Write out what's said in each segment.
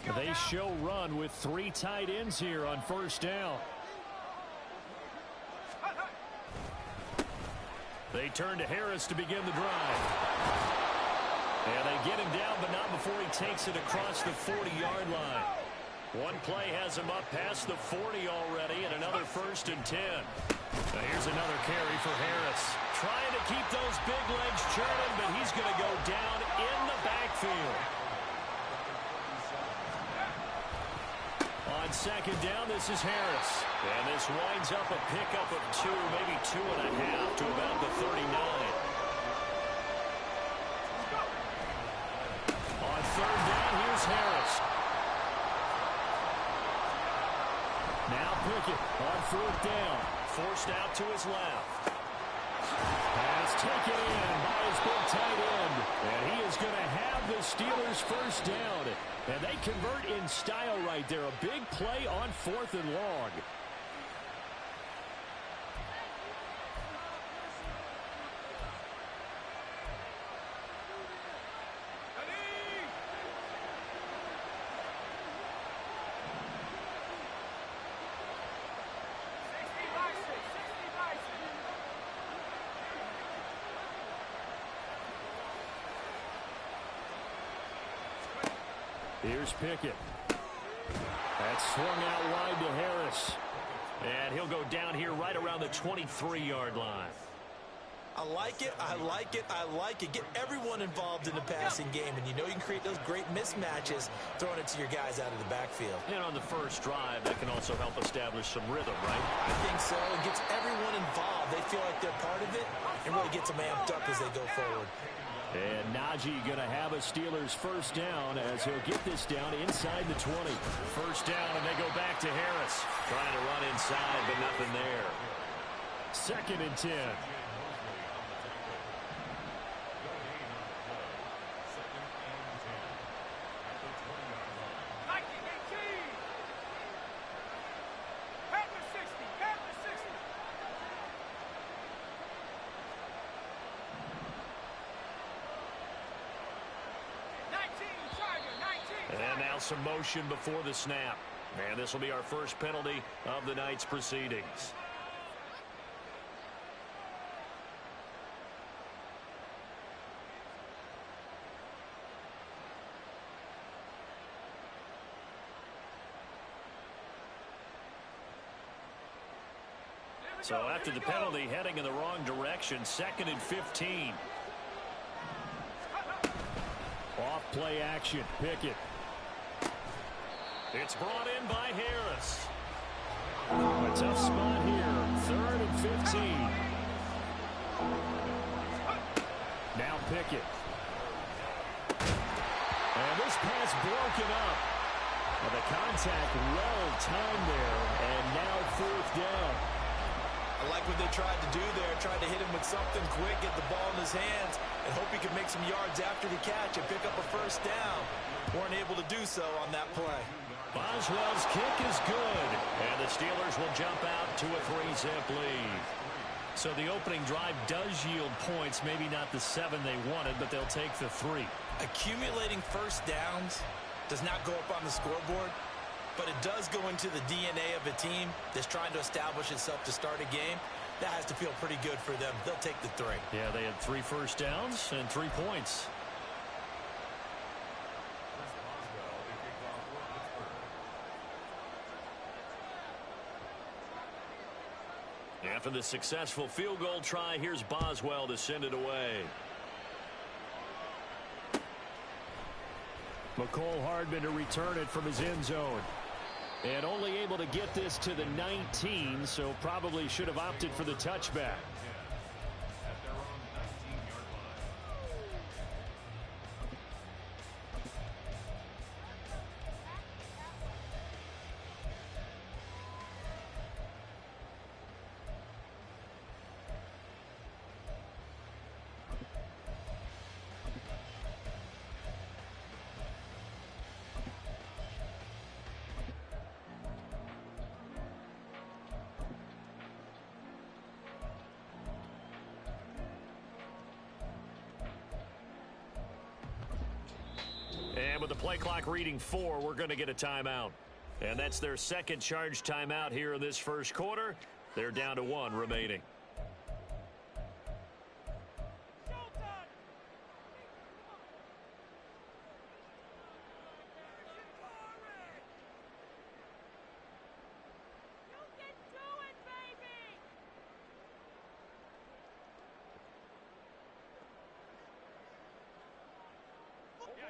They show run with 3 tight ends here on first down. They turn to Harris to begin the drive. And they get him down, but not before he takes it across the 40-yard line. One play has him up past the 40 already, and another 1st and 10. Now here's another carry for Harris. Trying to keep those big legs churning, but he's going to go down in the backfield. On 2nd down, this is Harris. And this winds up a pickup of 2, maybe 2.5 to about the 39. On 3rd down, here's Harris. Now Pickett on 4th down. Forced out to his left. Pass taken in by his big tight end. And he is going to have the Steelers' 1st down. And they convert in style right there. A big play on 4th and long. Here's Pickett. That's swung out wide to Harris. And he'll go down here right around the 23-yard line. I like it, I like it, I like it. Get everyone involved in the passing game, and you know you can create those great mismatches throwing it to your guys out of the backfield. And on the first drive, that can also help establish some rhythm, right? I think so. It gets everyone involved. They feel like they're part of it and really gets them amped up as they go forward. And Najee going to have a Steelers 1st down as he'll get this down inside the 20. 1st down, and they go back to Harris. Trying to run inside, but nothing there. 2nd and 10. And now some motion before the snap. And this will be our first penalty of the night's proceedings. So after the penalty, heading in the wrong direction, 2nd and 15. Off play action, Pickett. It's brought in by Harris. A tough spot here. 3rd and 15. Now Pickett. And this pass broken up. And the contact well timed there. And now 4th down. I like what they tried to do there. Tried to hit him with something quick, get the ball in his hands, and hope he could make some yards after the catch and pick up a 1st down. Weren't able to do so on that play. Boswell's kick is good. And the Steelers will jump out to a 3-zip lead. So the opening drive does yield points. Maybe not the 7 they wanted, but they'll take the 3. Accumulating 1st downs does not go up on the scoreboard, but it does go into the DNA of a team that's trying to establish itself to start a game. That has to feel pretty good for them. They'll take the 3. Yeah, they had 3 first downs and 3 points. After the successful field goal try, here's Boswell to send it away. McCole Hardman to return it from his end zone. And only able to get this to the 19, so probably should have opted for the touchback. the play clock reading 4, we're going to get a timeout. And that's their second charge timeout here in this first quarter. They're down to 1 remaining.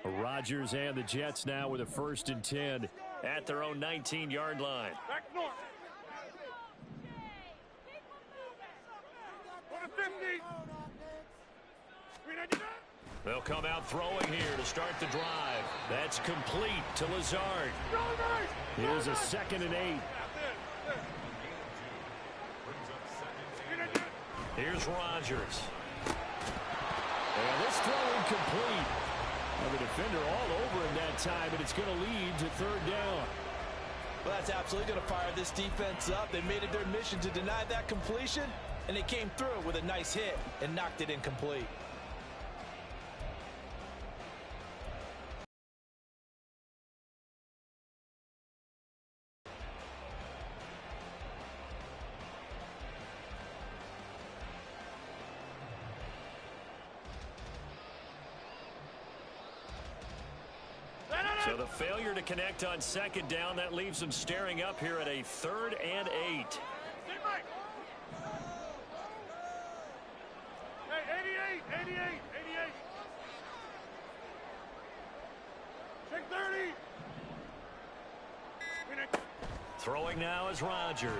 Rodgers and the Jets now with a 1st and 10 at their own 19-yard line. Back north. They'll come out throwing here to start the drive. That's complete to Lazard. Here's a 2nd and 8. Here's Rodgers. And this throw incomplete. The defender all over him that time, and it's going to lead to 3rd down. Well, that's absolutely going to fire this defense up. They made it their mission to deny that completion, and they came through with a nice hit and knocked it incomplete. So the failure to connect on 2nd down, that leaves them staring up here at a 3rd and 8. Hey, 88. Check 30. Throwing now is Rodgers.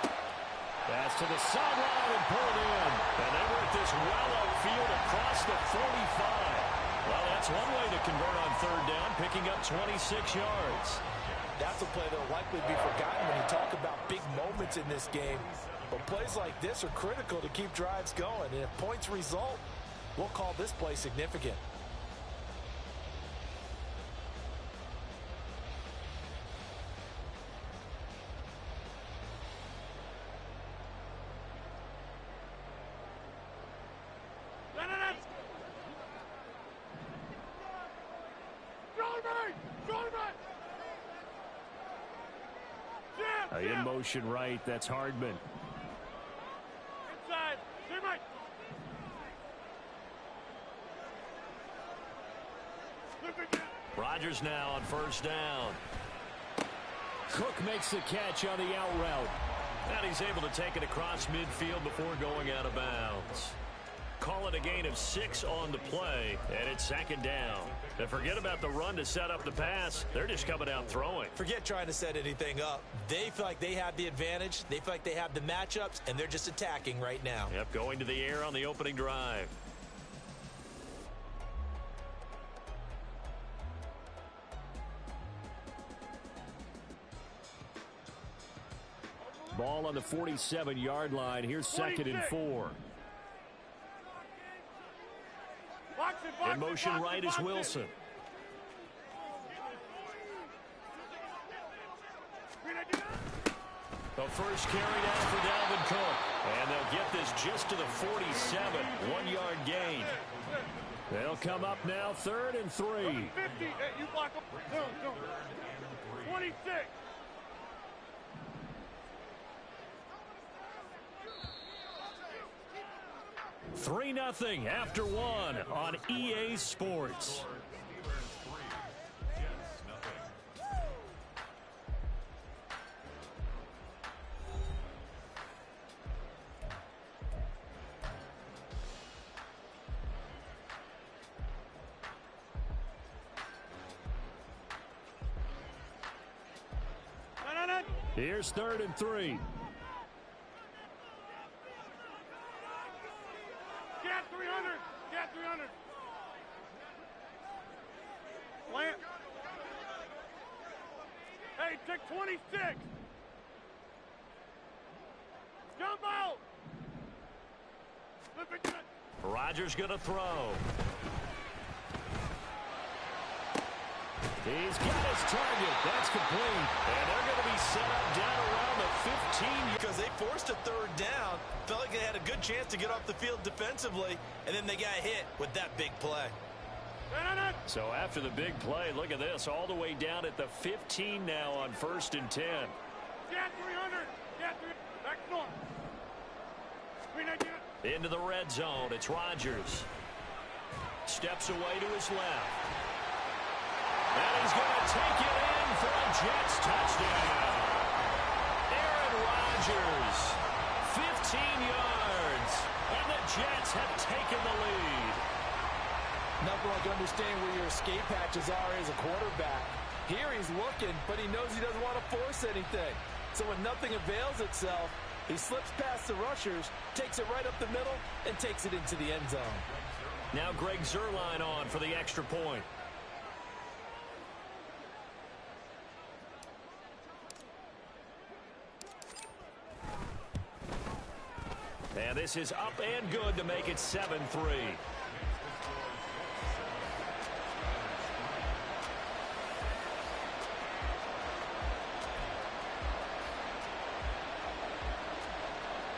Pass to the sideline and pulled in. And they work this well upfield across the 45. Well, that's one way to convert on 3rd down, picking up 26 yards. That's a play that will likely be forgotten when you talk about big moments in this game. But plays like this are critical to keep drives going. And if points result, we'll call this play significant. In motion right, that's Hardman. Inside. Rodgers now on 1st down. Cook makes the catch on the out route. And he's able to take it across midfield before going out of bounds. Call it a gain of 6 on the play, and it's 2nd down. And forget about the run to set up the pass. They're just coming out throwing. Forget trying to set anything up. They feel like they have the advantage. They feel like they have the matchups, and they're just attacking right now. Yep, going to the air on the opening drive. Ball on the 47-yard line. Here's 2nd and 4. In motion right is Wilson. The first carry down for Dalvin Cook. And they'll get this just to the 47. 1-yard gain. They'll come up now 3rd and 3. 50. Hey, you block up. 26. Three 3-0 after 1 on EA Sports. Here's 3rd and 3. Get 300. Get 300. Plant. Hey, take 26. Jump out. Flip it. Rodgers going to throw. He's got his target. That's complete. And they're going to be set up down around the 15. Because they forced a 3rd down. Felt like they had a good chance to get off the field defensively. And then they got hit with that big play. So after the big play, look at this, all the way down at the 15 now on 1st and 10. Get 300. Get 300. Back north. Into the red zone. It's Rodgers. Steps away to his left. And he's going to take it in for a Jets touchdown. Aaron Rodgers, 15 yards, and the Jets have taken the lead. Nothing like understanding where your escape hatches are as a quarterback. Here he's looking, but he knows he doesn't want to force anything. So when nothing avails itself, he slips past the rushers, takes it right up the middle, and takes it into the end zone. Now Greg Zuerlein on for the extra point. And this is up and good to make it 7-3.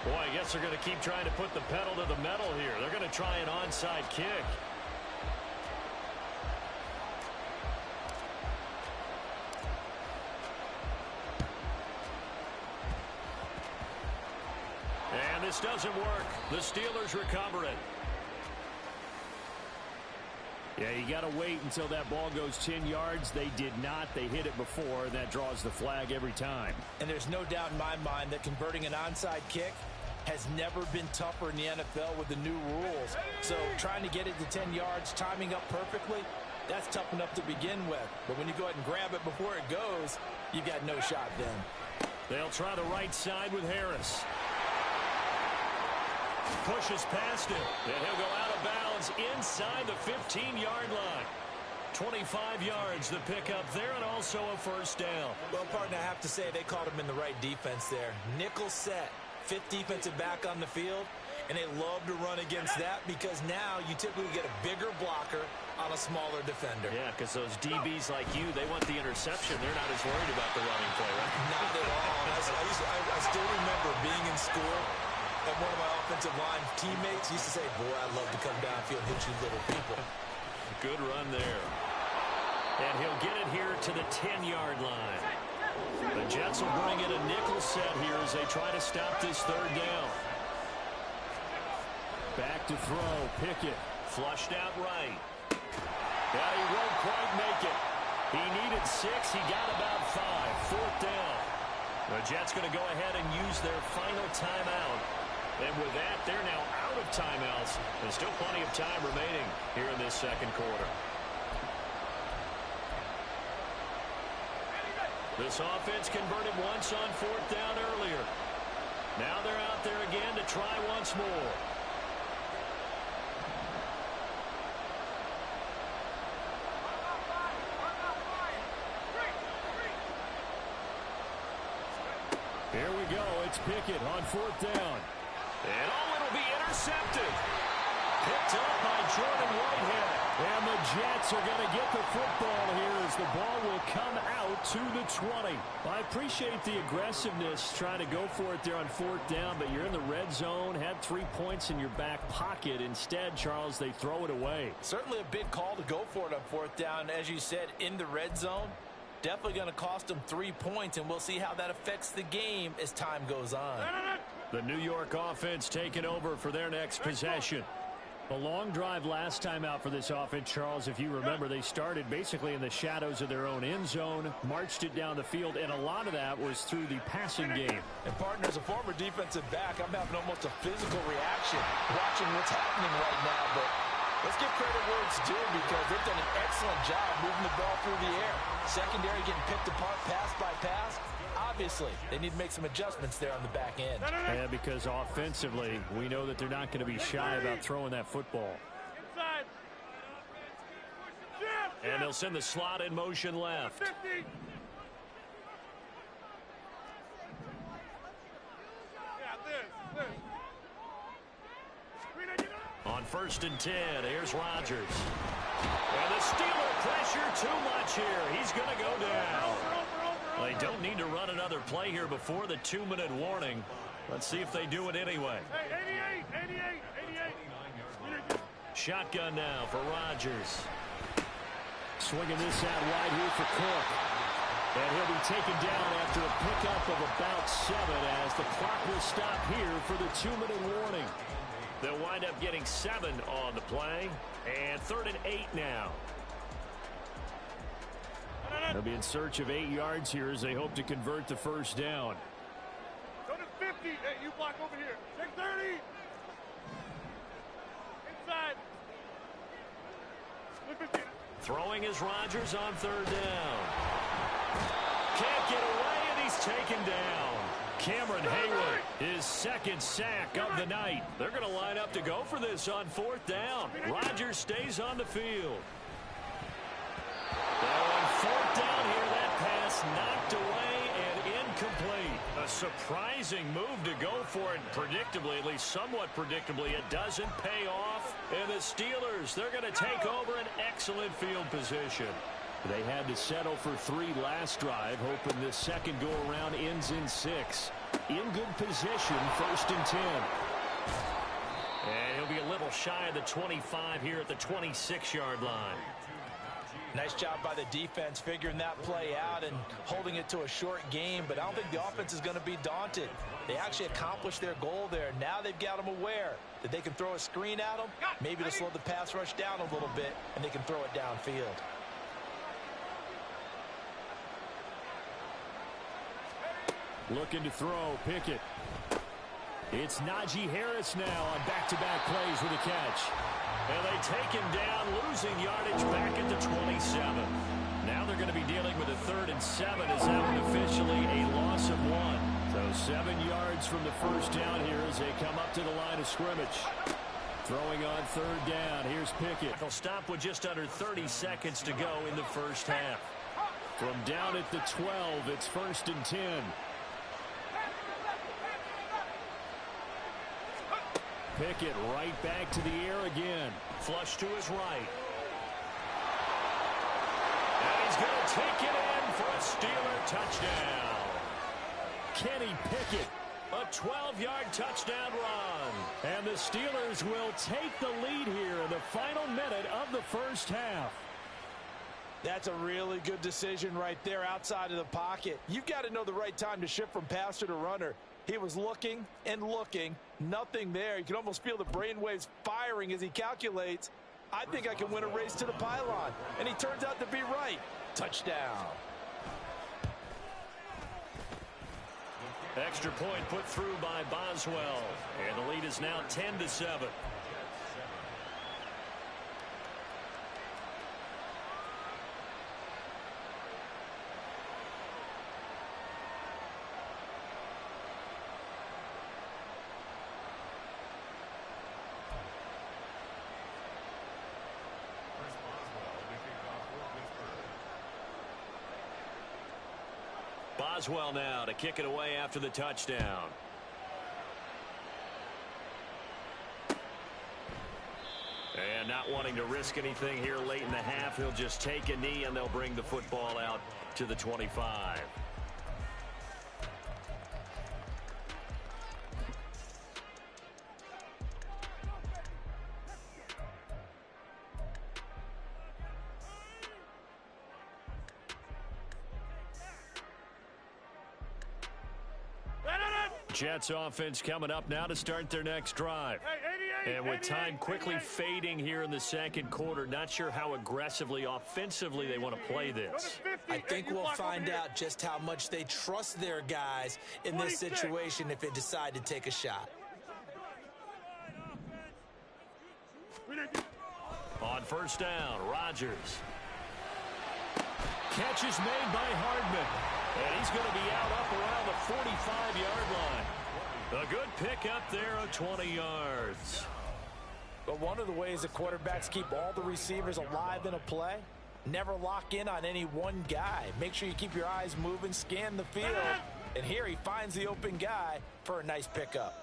Boy, I guess they're going to keep trying to put the pedal to the metal here. They're going to try an onside kick. And this doesn't work. The Steelers recover it. Yeah, you got to wait until that ball goes 10 yards. They did not. They hit it before, and that draws the flag every time. And there's no doubt in my mind that converting an onside kick has never been tougher in the NFL with the new rules. So trying to get it to 10 yards, timing up perfectly, that's tough enough to begin with. But when you go ahead and grab it before it goes, you've got no shot then. They'll try the right side with Harris. Pushes past him, and he'll go out of bounds inside the 15-yard line. 25 yards the pickup there, and also a first down. Well, partner, I have to say they called him in the right defense there. Nickel set, 5th defensive back on the field, and they love to run against that because now you typically get a bigger blocker on a smaller defender. Yeah, because those DBs like you, they want the interception. They're not as worried about the running play, right? Not at all. I still remember being in school, and one of my offensive line teammates used to say, boy, I'd love to come downfield and hit you little people. Good run there. And he'll get it here to the 10-yard line. The Jets will bring in a nickel set here as they try to stop this third down. Back to throw. Pickett flushed out right. Yeah, he won't quite make it. He needed 6. He got about 5. 4th down. The Jets going to go ahead and use their final timeout. And with that, they're now out of timeouts. There's still plenty of time remaining here in this second quarter. This offense converted once on 4th down earlier. Now they're out there again to try once more. Here we go. It's Pickett on 4th down. And it'll be intercepted. Picked up by Jordan Whitehead. And the Jets are going to get the football here as the ball will come out to the 20. I appreciate the aggressiveness trying to go for it there on 4th down, but you're in the red zone, had 3 points in your back pocket. Instead, Charles, they throw it away. Certainly a big call to go for it on 4th down. As you said, in the red zone, definitely going to cost them 3 points, and we'll see how that affects the game as time goes on. The New York offense taking over for their next possession. A long drive last time out for this offense, Charles. If you remember, they started basically in the shadows of their own end zone, marched it down the field, and a lot of that was through the passing game. And, partner, as a former defensive back, I'm having almost a physical reaction watching what's happening right now. But let's give credit where it's due because they've done an excellent job moving the ball through the air. Secondary getting picked apart pass by pass. Obviously, they need to make some adjustments there on the back end. Yeah, because offensively, we know that they're not going to be shy about throwing that football. And they'll send the slot in motion left. On 1st and 10, here's Rodgers. And the Steeler pressure too much here. He's going to go down. They don't need to run another play here before the 2-minute warning. Let's see if they do it anyway. Hey, 88. Shotgun now for Rodgers. Swinging this out wide here for Cook. And he'll be taken down after a pickup of about 7 as the clock will stop here for the 2-minute warning. They'll wind up getting 7 on the play. And 3rd and 8 now. They'll be in search of 8 yards here as they hope to convert the first down. Go to 50. Hey, you block over here. Take 30. Inside. Throwing is Rodgers on 3rd down. Can't get away, and he's taken down. Cameron Hayward, his 2nd sack of the night. They're going to line up to go for this on 4th down. Rodgers stays on the field. On 4th down here, that pass knocked away and incomplete. A surprising move to go for it. Predictably, at least somewhat predictably, it doesn't pay off. And the Steelers, they're going to take over an excellent field position. They had to settle for 3 last drive, hoping this second go-around ends in 6. In good position, 1st and 10. And he'll be a little shy of the 25 here at the 26-yard line. Nice job by the defense figuring that play out and holding it to a short game, but I don't think the offense is going to be daunted. They actually accomplished their goal there. Now they've got them aware that they can throw a screen at them, maybe to slow the pass rush down a little bit, and they can throw it downfield. Looking to throw, Pickett. It's Najee Harris now on back-to-back plays with a catch. And they take him down, losing yardage back at the 27. Now they're going to be dealing with a 3rd and 7 as that one officially a loss of 1. So 7 yards from the first down here as they come up to the line of scrimmage. Throwing on 3rd down. Here's Pickett. He'll stop with just under 30 seconds to go in the first half. From down at the 12, it's 1st and 10. Pickett right back to the air again. Flush to his right. And he's going to take it in for a Steeler touchdown. Kenny Pickett, a 12-yard touchdown run. And the Steelers will take the lead here in the final minute of the first half. That's a really good decision right there outside of the pocket. You've got to know the right time to shift from passer to runner. He was looking and looking, nothing there. You can almost feel the brainwaves firing as he calculates, I think I can win a race to the pylon. And he turns out to be right. Touchdown. Extra point put through by Boswell. And the lead is now 10-7. Boswell now to kick it away after the touchdown. And not wanting to risk anything here late in the half, he'll just take a knee and they'll bring the football out to the 25. Jets offense coming up now to start their next drive. And with time quickly fading here in the second quarter, not sure how aggressively, offensively they want to play this. I think we'll find out just how much they trust their guys in this situation if they decide to take a shot. On first down, Rodgers. Catch is made by Hardman. And he's going to be out up around the 45-yard line. A good pickup there of 20 yards. But one of the ways the quarterbacks keep all the receivers alive in a play, never lock in on any one guy. Make sure you keep your eyes moving, scan the field. And here he finds the open guy for a nice pickup.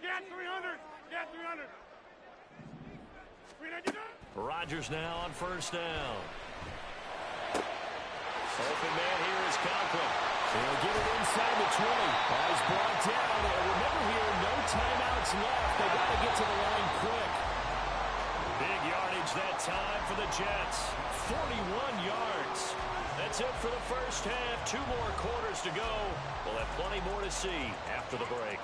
Get 300. Get 300. Rodgers now on first down. Open man here is Conklin. He'll get it inside the 20. He's brought down. And remember here, no timeouts left. They got to get to the line quick. Big yardage that time for the Jets. 41 yards. That's it for the first half. 2 more quarters to go. We'll have plenty more to see after the break.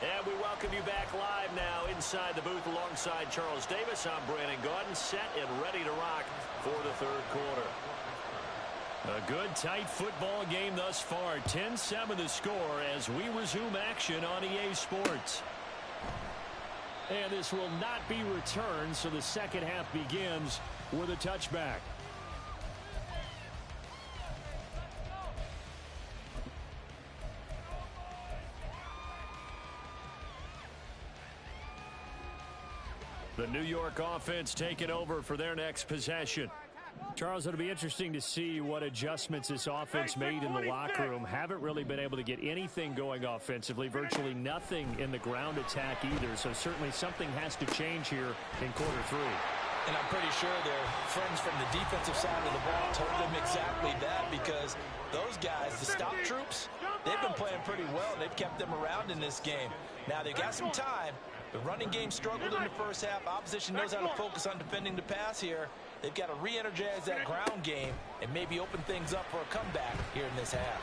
And we welcome you back live now inside the booth alongside Charles Davis. I'm Brandon Gaudin, set and ready to rock for the third quarter. A good, tight football game thus far. 10-7 the score as we resume action on EA Sports. And this will not be returned, so the second half begins with a touchback. The New York offense taking over for their next possession. Charles, it'll be interesting to see what adjustments this offense made in the locker room. Haven't really been able to get anything going offensively, virtually nothing in the ground attack either. So certainly something has to change here in quarter 3. And I'm pretty sure their friends from the defensive side of the ball told them exactly that, because those guys, the stop troops, they've been playing pretty well. They've kept them around in this game. Now they've got some time. The running game struggled in the first half. Opposition knows how to focus on defending the pass here. They've got to re-energize that ground game and maybe open things up for a comeback here in this half.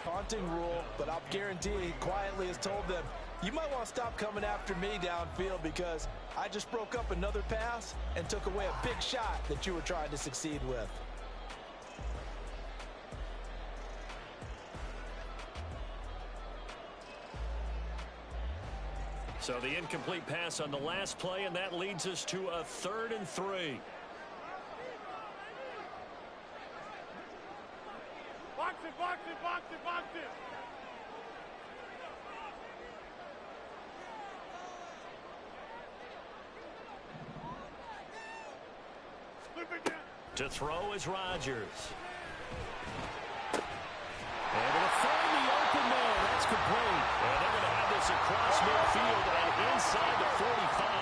Taunting rule, but I'll guarantee quietly has told them, you might want to stop coming after me downfield because I just broke up another pass and took away a big shot that you were trying to succeed with. So the incomplete pass on the last play, and that leads us to a 3rd and 3. Box it, box it, box it, box it. Flip it down. To throw is Rodgers. And it'll find the open man. That's complete. And they're going to have this across midfield and inside the 45.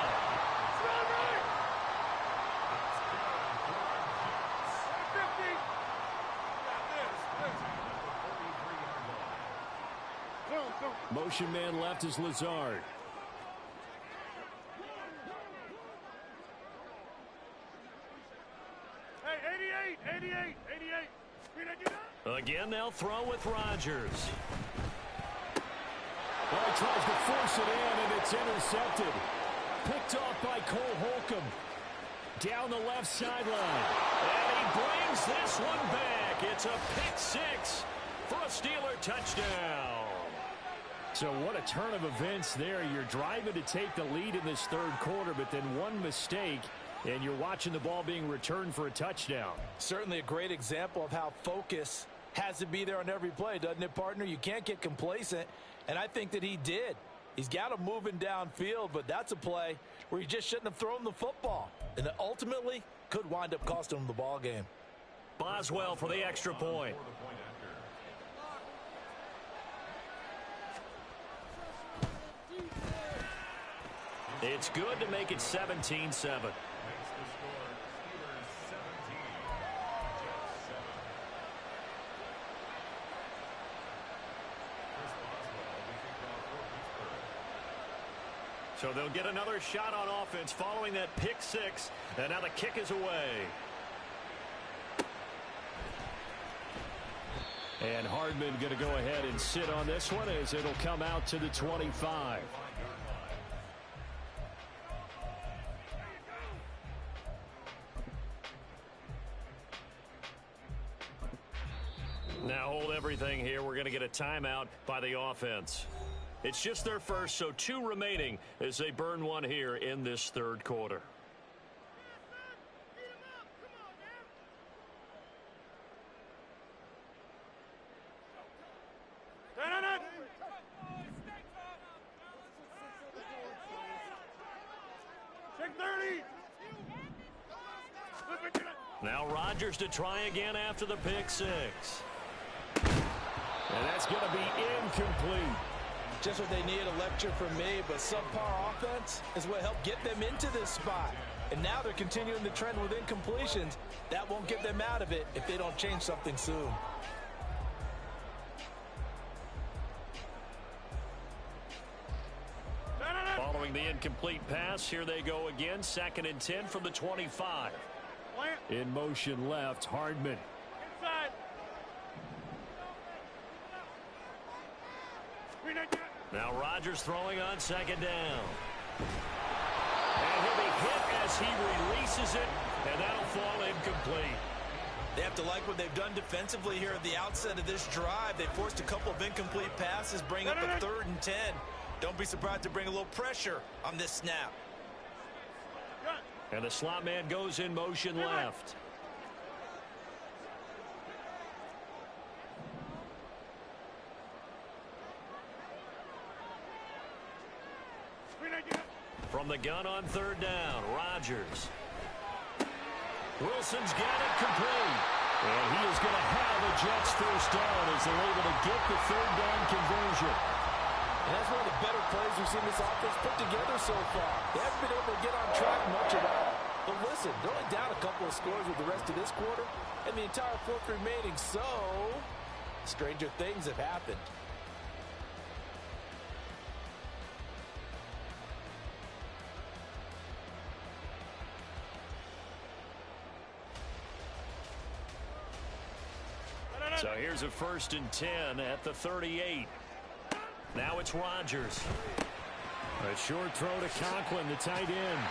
Motion man left is Lazard. Hey, 88. Again, they'll throw with Rodgers. Well, he tries to force it in, and it's intercepted. Picked off by Cole Holcomb. Down the left sideline. And he brings this one back. It's a pick 6 for a Steeler touchdown. So what a turn of events there. You're driving to take the lead in this third quarter, but then one mistake, and you're watching the ball being returned for a touchdown. Certainly a great example of how focus has to be there on every play, doesn't it, partner? You can't get complacent, and I think that he did. He's got him moving downfield, but that's a play where he just shouldn't have thrown the football, and it ultimately could wind up costing him the ball game. Boswell for the extra point. It's good to make it 17-7. So they'll get another shot on offense following that pick 6, and now the kick is away. And Hardman going to go ahead and sit on this one as it'll come out to the 25. Now hold everything here. We're going to get a timeout by the offense. It's just their first, so 2 remaining as they burn one here in this third quarter. Check 30. Flip it. Now Rodgers to try again after the pick six. And that's going to be incomplete. Just what they need, a lecture from me, but subpar offense is what helped get them into this spot. And now they're continuing the trend with incompletions. That won't get them out of it if they don't change something soon. Following the incomplete pass, here they go again. 2nd and 10 from the 25. In motion left, Hardman. Inside. Now Rodgers throwing on 2nd down. And he'll be hit as he releases it, and that'll fall incomplete. They have to like what they've done defensively here at the outset of this drive. They forced a couple of incomplete passes, bring up a 3rd and 10. Don't be surprised to bring a little pressure on this snap. And the slot man goes in motion left. From the gun on 3rd down, Rodgers. Wilson's got it complete. And he is going to have a Jets first down as they're able to get the 3rd down conversion. And that's one of the better plays we've seen this offense put together so far. They haven't been able to get on track much at all. But listen, they're only down a couple of scores with the rest of this quarter, and the entire 4th remaining, so stranger things have happened. So here's a 1st and 10 at the 38. Now it's Rodgers. A short throw to Conklin, the tight end.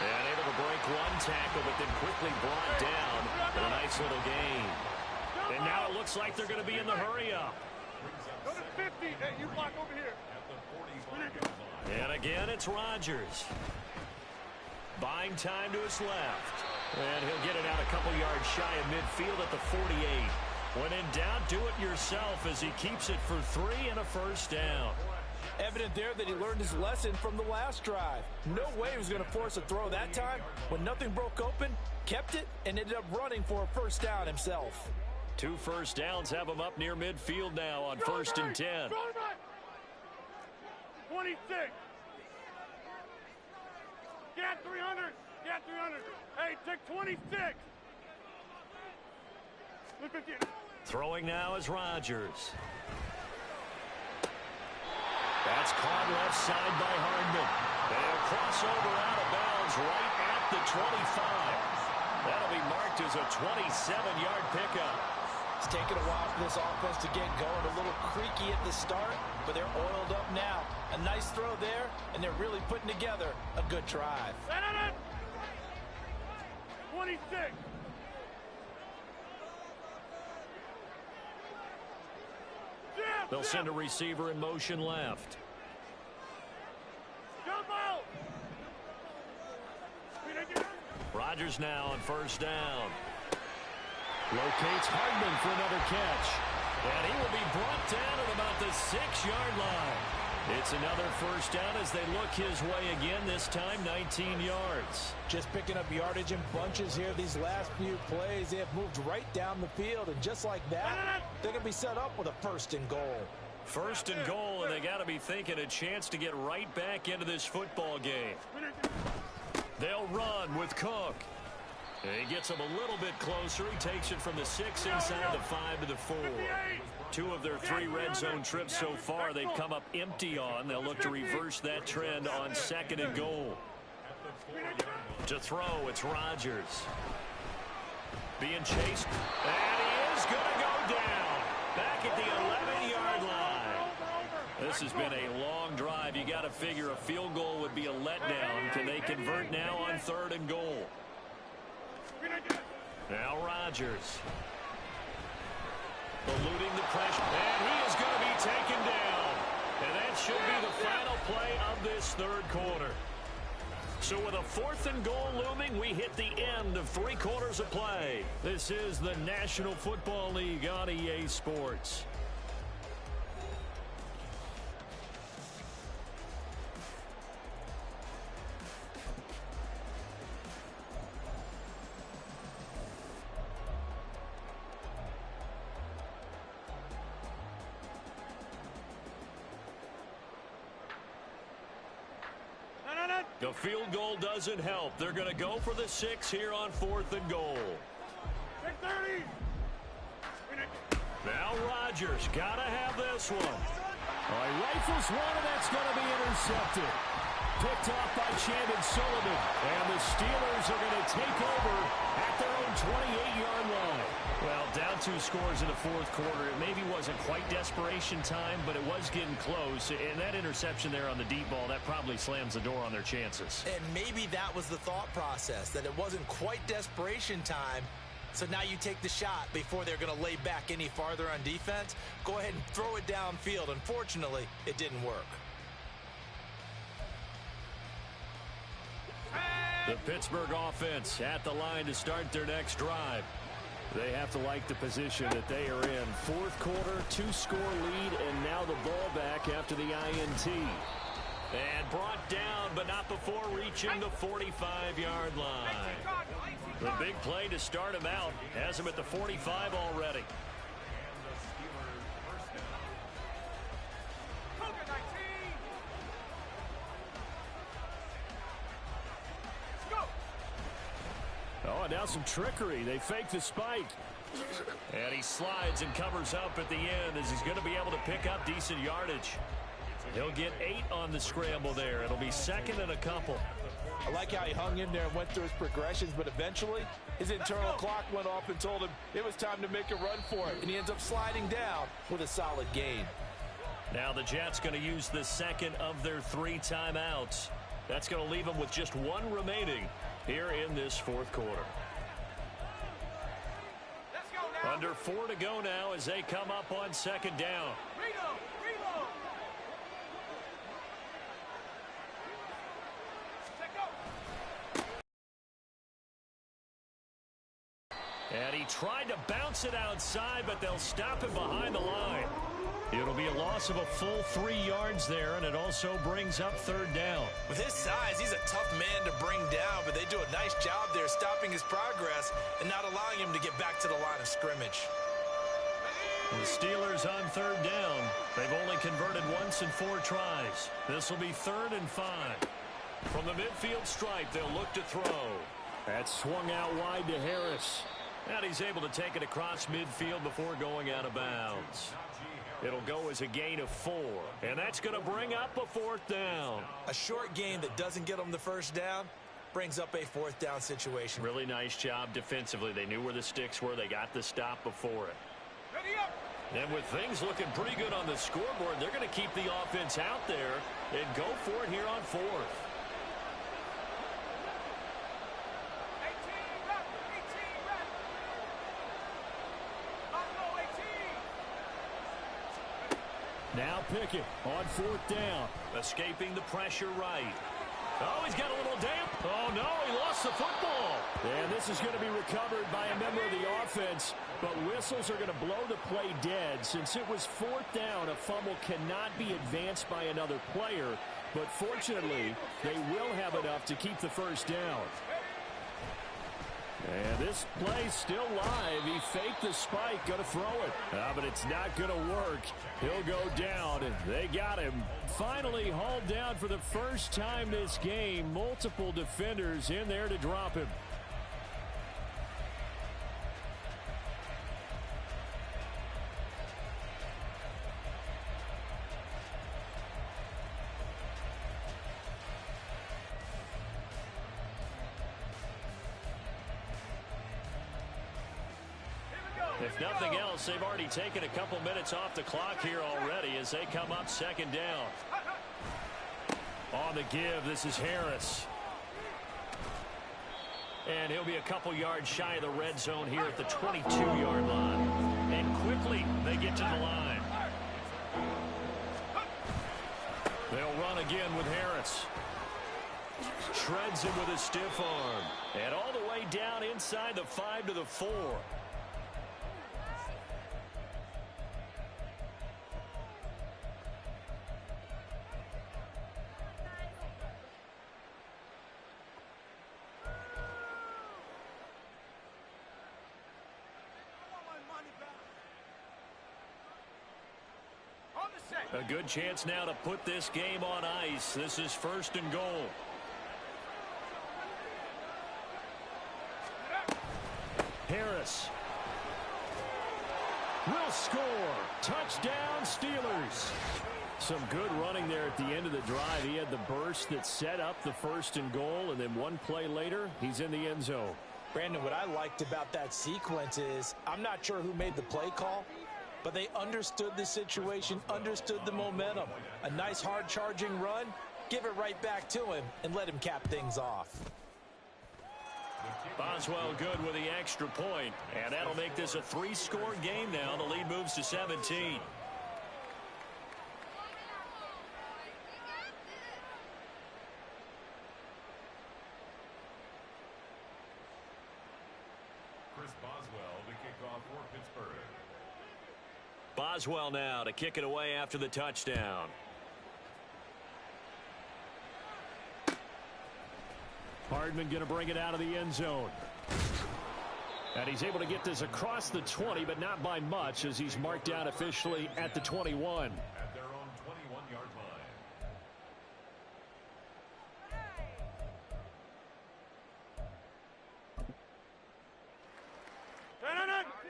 And able to break one tackle, but then quickly brought down in a nice little gain. And now it looks like they're going to be in the hurry-up. Go to 50. Hey, you block over here. And again, it's Rodgers. Buying time to his left. And he'll get it out a couple yards shy of midfield at the 48. When in doubt, do it yourself as he keeps it for 3 and a first down. Evident there that he learned his lesson from the last drive. No way he was going to force a throw that time. When nothing broke open, kept it, and ended up running for a first down himself. 2 first downs have him up near midfield now on 1st and 10. 26. Get 300. Get 300. Hey, take 26. Throwing now is Rodgers. That's caught left side by Hardman. They'll cross over out of bounds right at the 25. That'll be marked as a 27-yard pickup. It's taken a while for this offense to get going. A little creaky at the start, but they're oiled up now. A nice throw there, and they're really putting together a good drive. 26. They'll send a receiver in motion left. Jump out. Rodgers now on 1st down. Locates Hardman for another catch. And he will be brought down at about the 6-yard line. It's another first down as they look his way again, this time 19 yards. Just picking up yardage in bunches here these last few plays. They have moved right down the field, and just like that, they're going to be set up with a 1st and goal. 1st and goal, and they got to be thinking a chance to get right back into this football game. They'll run with Cook. And he gets him a little bit closer. He takes it from the 6 inside the 5 to the 4. 2 of their 3 red zone trips so far they've come up empty on. They'll look to reverse that trend on 2nd and goal. To throw, it's Rodgers. Being chased. And he is going to go down. Back at the 11-yard line. This has been a long drive. You got to figure a field goal would be a letdown. Can they convert now on 3rd and goal? Now Rodgers. Eluding the pressure. And he is going to be taken down. And that should be the final play of this 3rd quarter. So with a 4th and goal looming, we hit the end of 3 quarters of play. This is the National Football League on EA Sports. The field goal doesn't help. They're going to go for the 6 here on 4th and goal. 30. Now Rodgers got to have this one. All right, rifles one, and that's going to be intercepted. Picked off by Chandon Sullivan. And the Steelers are going to take over at their own 28-yard line. Well, down 2 scores in the 4th quarter. It maybe wasn't quite desperation time, but it was getting close. And that interception there on the deep ball, that probably slams the door on their chances. And maybe that was the thought process, that it wasn't quite desperation time. So now you take the shot before they're going to lay back any farther on defense. Go ahead and throw it downfield. Unfortunately, it didn't work. The Pittsburgh offense at the line to start their next drive. They have to like the position that they are in. 4th quarter, 2-score lead, and now the ball back after the INT. And brought down, but not before reaching the 45-yard line. The big play to start him out has him at the 45 already. Oh, and now some trickery. They fake the spike. And he slides and covers up at the end as he's going to be able to pick up decent yardage. He'll get 8 on the scramble there. It'll be 2nd and a couple. I like how he hung in there and went through his progressions, but eventually his internal clock went off and told him it was time to make a run for it, and he ends up sliding down with a solid gain. Now the Jets going to use the 2nd of their 3 timeouts. That's going to leave them with just 1 remaining here in this 4th quarter. Under 4 to go now as they come up on 2nd down. And he tried to bounce it outside, but they'll stop him behind the line. It'll be a loss of a full 3 yards there, and it also brings up 3rd down. With his size, he's a tough man to bring down, but they do a nice job there stopping his progress and not allowing him to get back to the line of scrimmage. The Steelers on 3rd down. They've only converted once in 4 tries. This will be 3rd and 5. From the midfield stripe, they'll look to throw. That's swung out wide to Harris. And he's able to take it across midfield before going out of bounds. It'll go as a gain of 4. And that's going to bring up a 4th down. A short gain that doesn't get them the 1st down brings up a 4th down situation. Really nice job defensively. They knew where the sticks were. They got the stop before it. And with things looking pretty good on the scoreboard, they're going to keep the offense out there and go for it here on 4th. Now Pickett on 4th down. Escaping the pressure right. Oh, he's got a little damp. Oh, no, he lost the football. And this is going to be recovered by a member of the offense. But whistles are going to blow the play dead. Since it was 4th down, a fumble cannot be advanced by another player. But fortunately, they will have enough to keep the 1st down. And this play's still live. He faked the spike, going to throw it. But it's not going to work. He'll go down, and they got him. Finally hauled down for the first time this game. Multiple defenders in there to drop him. If nothing else, they've already taken a couple minutes off the clock here already as they come up 2nd down. On the give, this is Harris. And he'll be a couple yards shy of the red zone here at the 22-yard line. And quickly, they get to the line. They'll run again with Harris. Shreds him with a stiff arm. And all the way down inside the 5 to the 4. A good chance now to put this game on ice. This is 1st and goal. Harris will score. Touchdown, Steelers. Some good running there at the end of the drive. He had the burst that set up the 1st and goal, and then one play later, he's in the end zone. Brandon, what I liked about that sequence is I'm not sure who made the play call, but they understood the situation, understood the momentum. A nice hard-charging run, give it right back to him, and let him cap things off. Boswell good with the extra point, and that'll make this a 3-score game now. The lead moves to 17. Boswell now to kick it away after the touchdown. Hardman going to bring it out of the end zone. And he's able to get this across the 20, but not by much, as he's marked down officially at the 21. At their own 21-yard line.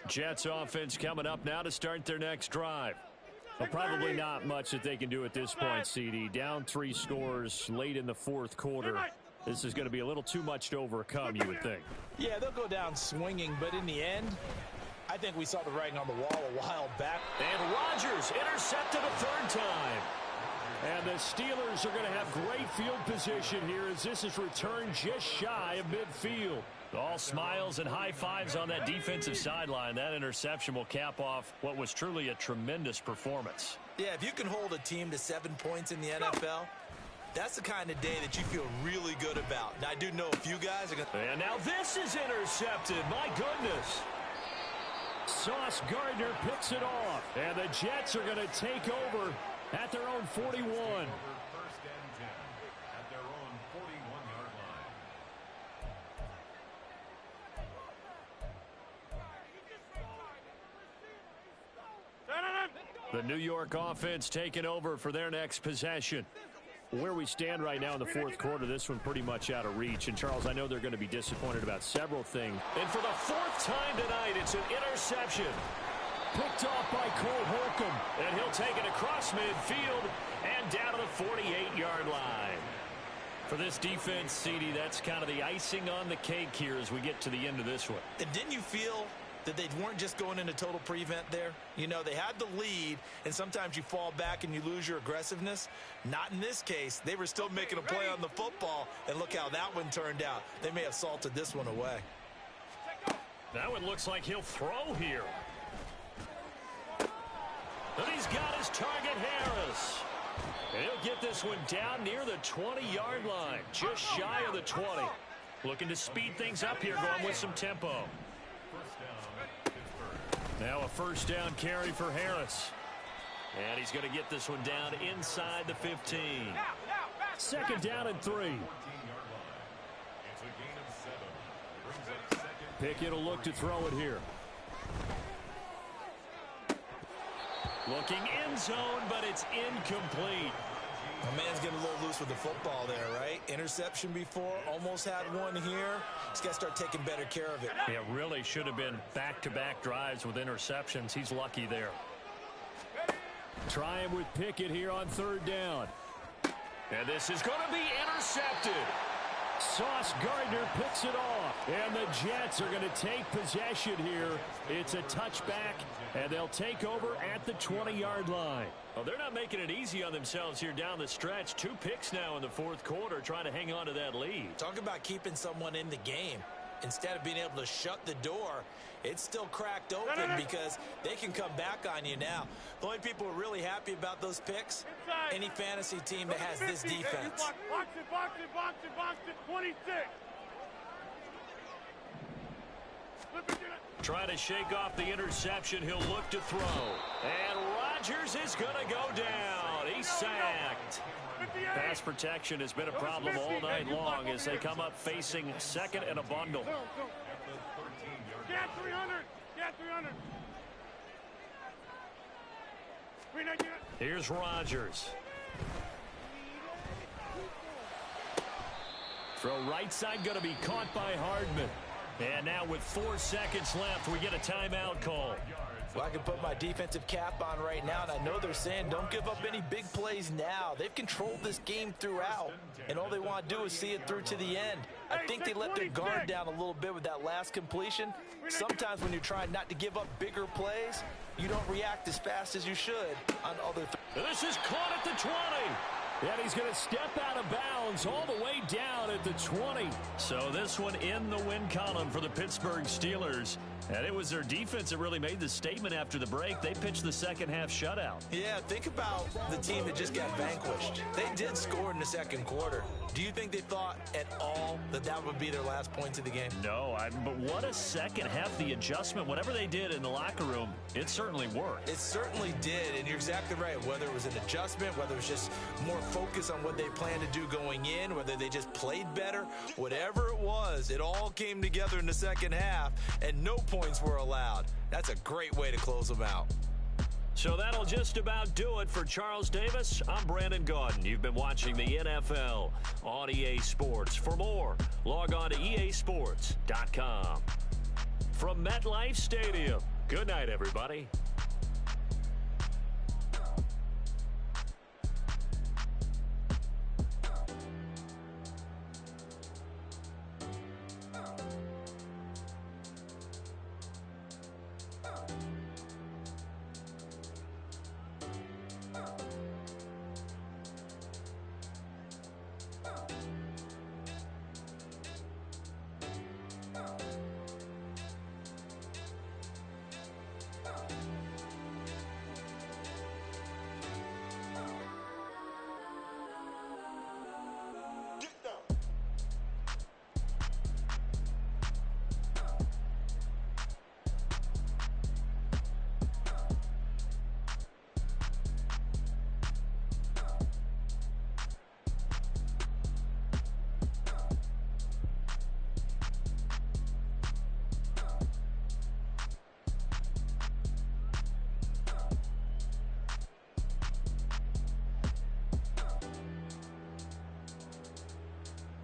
Jets offense coming up now to start their next drive. Well, probably not much that they can do at this point, CD. Down 3 scores late in the 4th quarter. This is going to be a little too much to overcome, you would think. Yeah, they'll go down swinging, but in the end, I think we saw the writing on the wall a while back. And Rodgers intercepted a 3rd time. And the Steelers are going to have great field position here as this is returned just shy of midfield. All smiles and high fives on that defensive sideline. That interception will cap off what was truly a tremendous performance. Yeah, if you can hold a team to 7 points in the NFL, that's the kind of day that you feel really good about. Now, I do know a few guys are going to... And now this is intercepted. My goodness. Sauce Gardner picks it off. And the Jets are going to take over at their own 41. 1st and 10 at their own 41-yard line. The New York offense taking over for their next possession. Where we stand right now in the 4th quarter, this one pretty much out of reach. And, Charles, I know they're going to be disappointed about several things. And for the 4th time tonight, it's an interception. Picked off by Cole Holcomb. And he'll take it across midfield and down to the 48-yard line. For this defense, CD, that's kind of the icing on the cake here as we get to the end of this one. And didn't you feel that they weren't just going into total prevent there? You know, they had the lead, and sometimes you fall back and you lose your aggressiveness. Not in this case. They were still making a play on the football, and look how that one turned out. They may have salted this one away. That one looks like he'll throw here. And he's got his target, Harris. And he'll get this one down near the 20-yard line, just shy of the 20. Looking to speed things up here, going with some tempo. Now a 1st down carry for Harris. And he's going to get this one down inside the 15. 2nd down and 3. Pickett will look to throw it here. Looking end zone, but it's incomplete. My man's getting a little loose with the football there, right? Interception before, almost had one here. He's got to start taking better care of it. It really should have been back-to-back drives with interceptions. He's lucky there. Trying with Pickett here on 3rd down. And this is going to be intercepted. Sauce Gardner picks it off. And the Jets are going to take possession here. It's a touchback, and they'll take over at the 20-yard line. Well, they're not making it easy on themselves here down the stretch. 2 picks now in the 4th quarter, trying to hang on to that lead. Talk about keeping someone in the game. Instead of being able to shut the door, it's still cracked open because they can come back on you now. The only people who are really happy about those picks, any fantasy team that has this defense. Box it, 26. Trying to shake off the interception. He'll look to throw. And Rodgers is going to go down. He's sacked. Pass protection has been a problem all night long as they come up facing 2nd and a bundle. Get 300. Get 300. Here's Rodgers. Throw right side going to be caught by Hardman. And now with 4 seconds left, we get a timeout call. Well, I can put my defensive cap on right now, and I know they're saying don't give up any big plays now. They've controlled this game throughout, and all they want to do is see it through to the end. I think they let their guard down a little bit with that last completion. Sometimes when you're trying not to give up bigger plays, you don't react as fast as you should on other things. This is caught at the 20. And he's going to step out of bounds all the way down at the 20. So this one in the win column for the Pittsburgh Steelers. And it was their defense that really made the statement after the break. They pitched the second half shutout. Yeah, think about the team that just got vanquished. They did score in the second quarter. Do you think they thought at all that that would be their last points of the game? No, but what a second half. The adjustment, whatever they did in the locker room, it certainly worked. It certainly did, and you're exactly right. Whether it was an adjustment, whether it was just more focus on what they planned to do going in, whether they just played better, whatever it was, it all came together in the second half, and no points were allowed. That's a great way to close them out. So that'll just about do it for Charles Davis. I'm Brandon Gaudin. You've been watching the NFL on EA Sports. For more, log on to easports.com. From MetLife Stadium, good night, everybody.